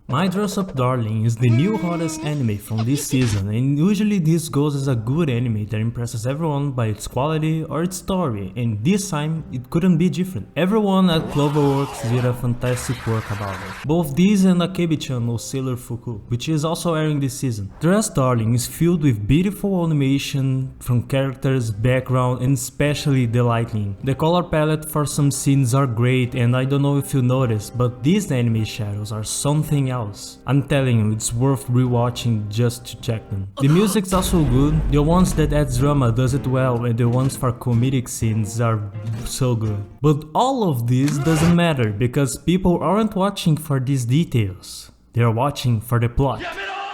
My Dress Up Darling is the new hottest anime from this season, and usually this goes as a good anime that impresses everyone by its quality or its story, and this time it couldn't be different. Everyone at Cloverworks did a fantastic work about it. Both this and Akebi-chan no Sailor Fuku, which is also airing this season. Dress Darling is filled with beautiful animation from characters, background, and especially the lighting. The color palette for some scenes are great, and I don't know if you noticed, but these anime shadows are something else. I'm telling you, it's worth rewatching just to check them. The music's also good, the ones that add drama does it well, and the ones for comedic scenes are so good. But all of this doesn't matter because people aren't watching for these details, they're watching for the plot.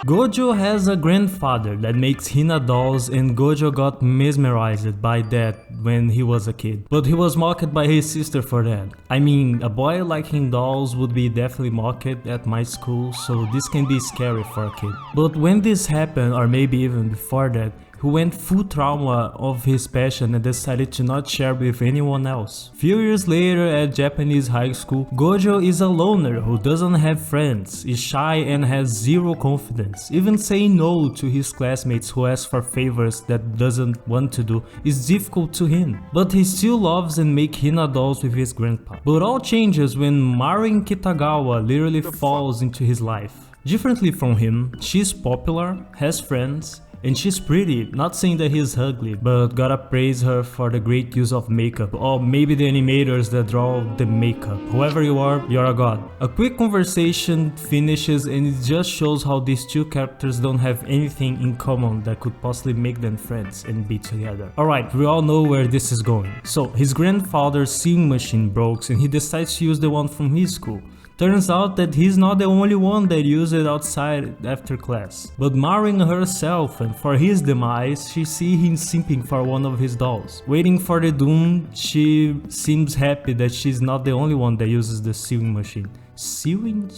Gojo has a grandfather that makes Hina dolls, and Gojo got mesmerized by that when he was a kid. But he was mocked by his sister for that. I mean, a boy liking dolls would be definitely mocked at my school, so this can be scary for a kid. But when this happened, or maybe even before that, he went full trauma of his passion and decided to not share with anyone else. Few years later at Japanese high school, Gojo is a loner who doesn't have friends, is shy and has zero confidence. Even saying no to his classmates who ask for favors that doesn't want to do is difficult to him. But he still loves and makes Hina dolls with his grandpa. But all changes when Marin Kitagawa literally falls into his life. Differently from him, she's popular, has friends, and she's pretty. Not saying that he's ugly, but gotta praise her for the great use of makeup, or maybe the animators that draw the makeup. Whoever you are, you're a god. A quick conversation finishes and it just shows how these two characters don't have anything in common that could possibly make them friends and be together. Alright, we all know where this is going. So, his grandfather's sewing machine breaks and he decides to use the one from his school. Turns out that he's not the only one that uses it outside after class. But Marin herself, and for his demise, she sees him simping for one of his dolls. Waiting for the doom, she seems happy that she's not the only one that uses the sewing machine. Sewing?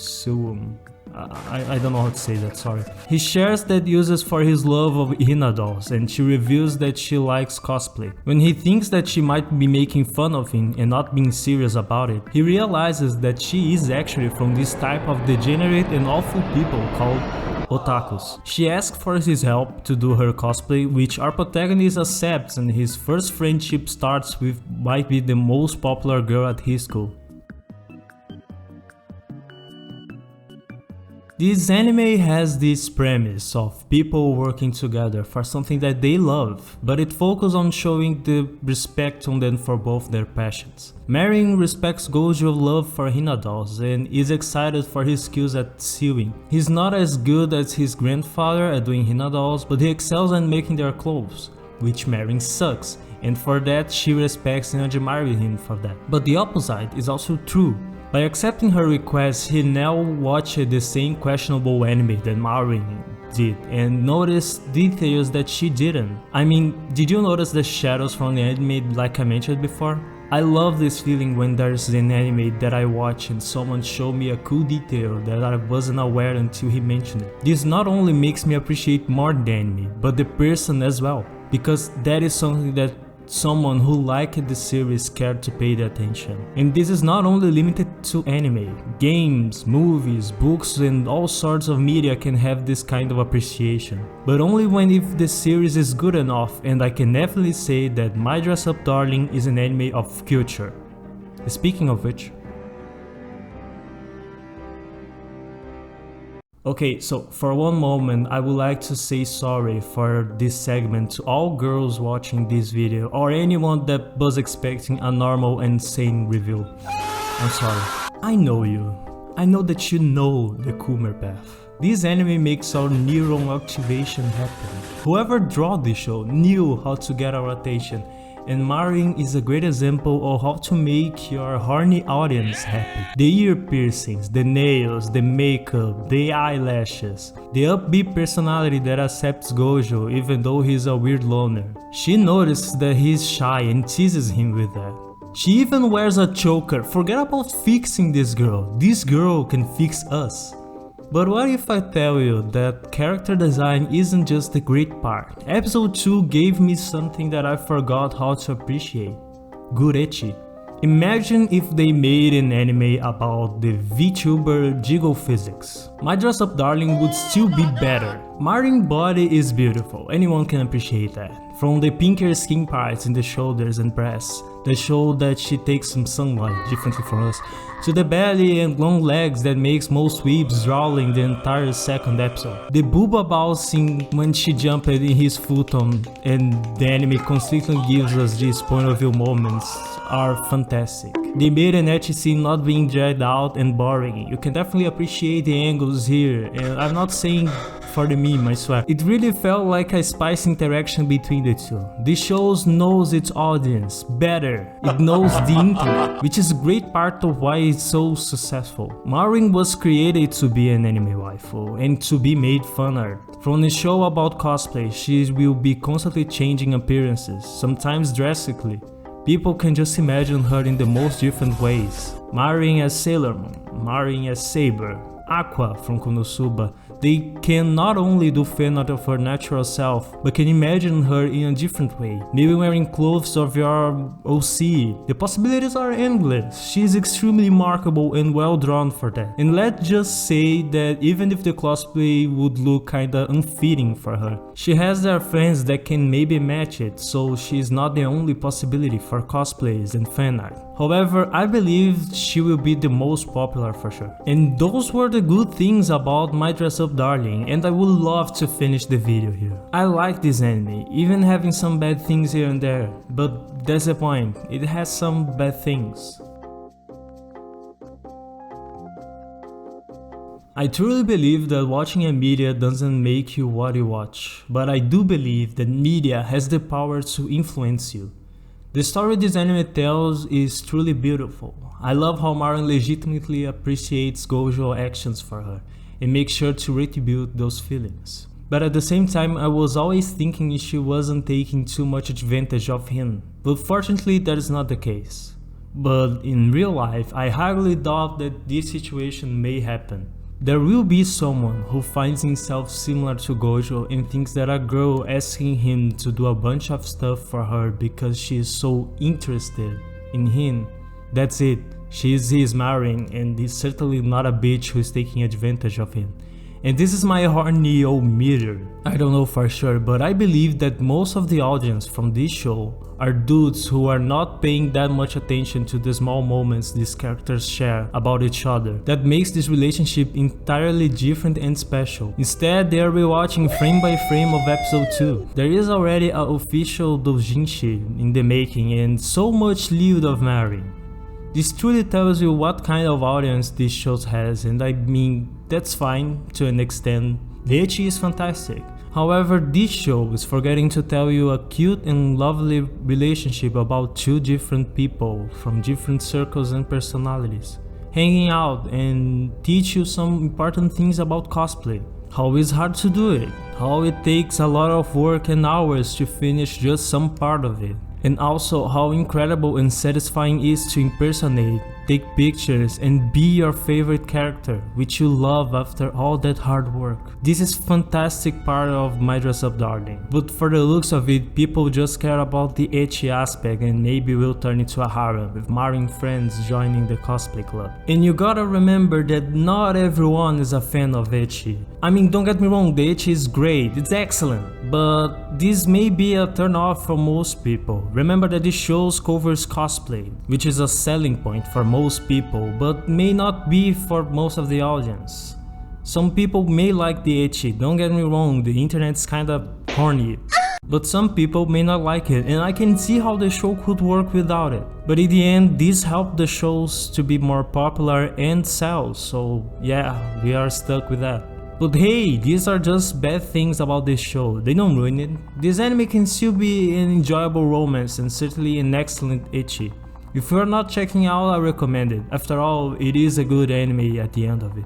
I don't know how to say that, sorry. He shares that uses for his love of Hina dolls, and she reveals that she likes cosplay. When he thinks that she might be making fun of him and not being serious about it, he realizes that she is actually from this type of degenerate and awful people called otakus. She asks for his help to do her cosplay, which our protagonist accepts, and his first friendship starts with might be the most popular girl at his school. This anime has this premise of people working together for something that they love, but it focuses on showing the respect on them for both their passions. Marin respects Gojo's love for Hina dolls and is excited for his skills at sewing. He's not as good as his grandfather at doing Hina dolls, but he excels at making their clothes, which Marin sucks, and for that she respects and admires him for that. But the opposite is also true. By accepting her request, he now watched the same questionable anime that Marin did and noticed details that she didn't. I mean, did you notice the shadows from the anime like I mentioned before? I love this feeling when there's an anime that I watch and someone showed me a cool detail that I wasn't aware until he mentioned it. This not only makes me appreciate more the anime, but the person as well, because that is something that someone who liked the series cared to pay the attention. And this is not only limited to anime. Games, movies, books and all sorts of media can have this kind of appreciation. But only when if the series is good enough, and I can definitely say that My Dress Up Darling is an anime of future. Speaking of which, okay, so for one moment I would like to say sorry for this segment to all girls watching this video or anyone that was expecting a normal and sane review. I'm sorry. I know you. I know that you know the Coomer path. This anime makes our neuron activation happen. Whoever drew this show knew how to get our attention, and Marin is a great example of how to make your horny audience happy. The ear piercings, the nails, the makeup, the eyelashes, the upbeat personality that accepts Gojo even though he's a weird loner. She notices that he's shy and teases him with that. She even wears a choker. Forget about fixing this girl can fix us. But what if I tell you that character design isn't just the great part? Episode 2 gave me something that I forgot how to appreciate. Good ecchi. Imagine if they made an anime about the VTuber Jiggle physics. My Dress Up Darling would still be better. Marin's body is beautiful, anyone can appreciate that. From the pinker skin parts in the shoulders and breasts that show that she takes some sunlight differently from us, to the belly and long legs that makes most weebs drowning the entire second episode. The booba ball scene when she jumped in his futon and the anime constantly gives us these point of view moments are fantastic. They made an ecchi scene not being dragged out and boring. You can definitely appreciate the angles here, and I'm not saying for the meme, I swear. It really felt like a spicy interaction between the two. This show knows its audience better. It knows the internet, which is a great part of why it's so successful. Marin was created to be an anime waifu and to be made fun art. From the show about cosplay, she will be constantly changing appearances, sometimes drastically. People can just imagine her in the most different ways. Marin as Sailor Moon, Marin as Saber, Aqua from Konosuba. They can not only do Fanart of her natural self, but can imagine her in a different way, maybe wearing clothes of your OC. The possibilities are endless. She is extremely remarkable and well drawn for that. And let's just say that even if the cosplay would look kinda unfitting for her, she has their friends that can maybe match it, so she is not the only possibility for cosplays and fanart. However, I believe she will be the most popular for sure. And those were the good things about My Dress Up Darling, and I would love to finish the video here. I like this anime, even having some bad things here and there, but that's the point, it has some bad things. I truly believe that watching a media doesn't make you what you watch, but I do believe that media has the power to influence you. The story this anime tells is truly beautiful. I love how Marin legitimately appreciates Gojo's actions for her and makes sure to retribute those feelings. But at the same time, I was always thinking she wasn't taking too much advantage of him, but fortunately that is not the case. But in real life, I highly doubt that this situation may happen. There will be someone who finds himself similar to Gojo and thinks that a girl asking him to do a bunch of stuff for her because she is so interested in him. That's it, she is his Marin and is certainly not a bitch who is taking advantage of him. And this is my horny old mirror. I don't know for sure, but I believe that most of the audience from this show are dudes who are not paying that much attention to the small moments these characters share about each other that makes this relationship entirely different and special. Instead, they are rewatching frame by frame of episode 2. There is already an official doujinshi in the making and so much Liud of Marin. This truly tells you what kind of audience this show has, and I mean, that's fine to an extent. The ecchi is fantastic. However, this show is forgetting to tell you a cute and lovely relationship about two different people from different circles and personalities, hanging out and teach you some important things about cosplay. How it's hard to do it, how it takes a lot of work and hours to finish just some part of it. And also how incredible and satisfying it is to impersonate, take pictures and be your favorite character, which you love after all that hard work. This is fantastic part of My Dress Up Darling, but for the looks of it, people just care about the ecchi aspect and maybe will turn into a harem with Marin friends joining the cosplay club. And you gotta remember that not everyone is a fan of ecchi. I mean, don't get me wrong, the ecchi is great, it's excellent, but this may be a turn off for most people. Remember that this show covers cosplay, which is a selling point for most people, but may not be for most of the audience. Some people may like the ecchi, don't get me wrong, the internet's kinda horny. But some people may not like it, and I can see how the show could work without it. But in the end, this helped the shows to be more popular and sell, so yeah, we are stuck with that. But hey, these are just bad things about this show, they don't ruin it. This anime can still be an enjoyable romance and certainly an excellent ecchi. If you are not checking out, I recommend it. After all, it is a good anime at the end of it.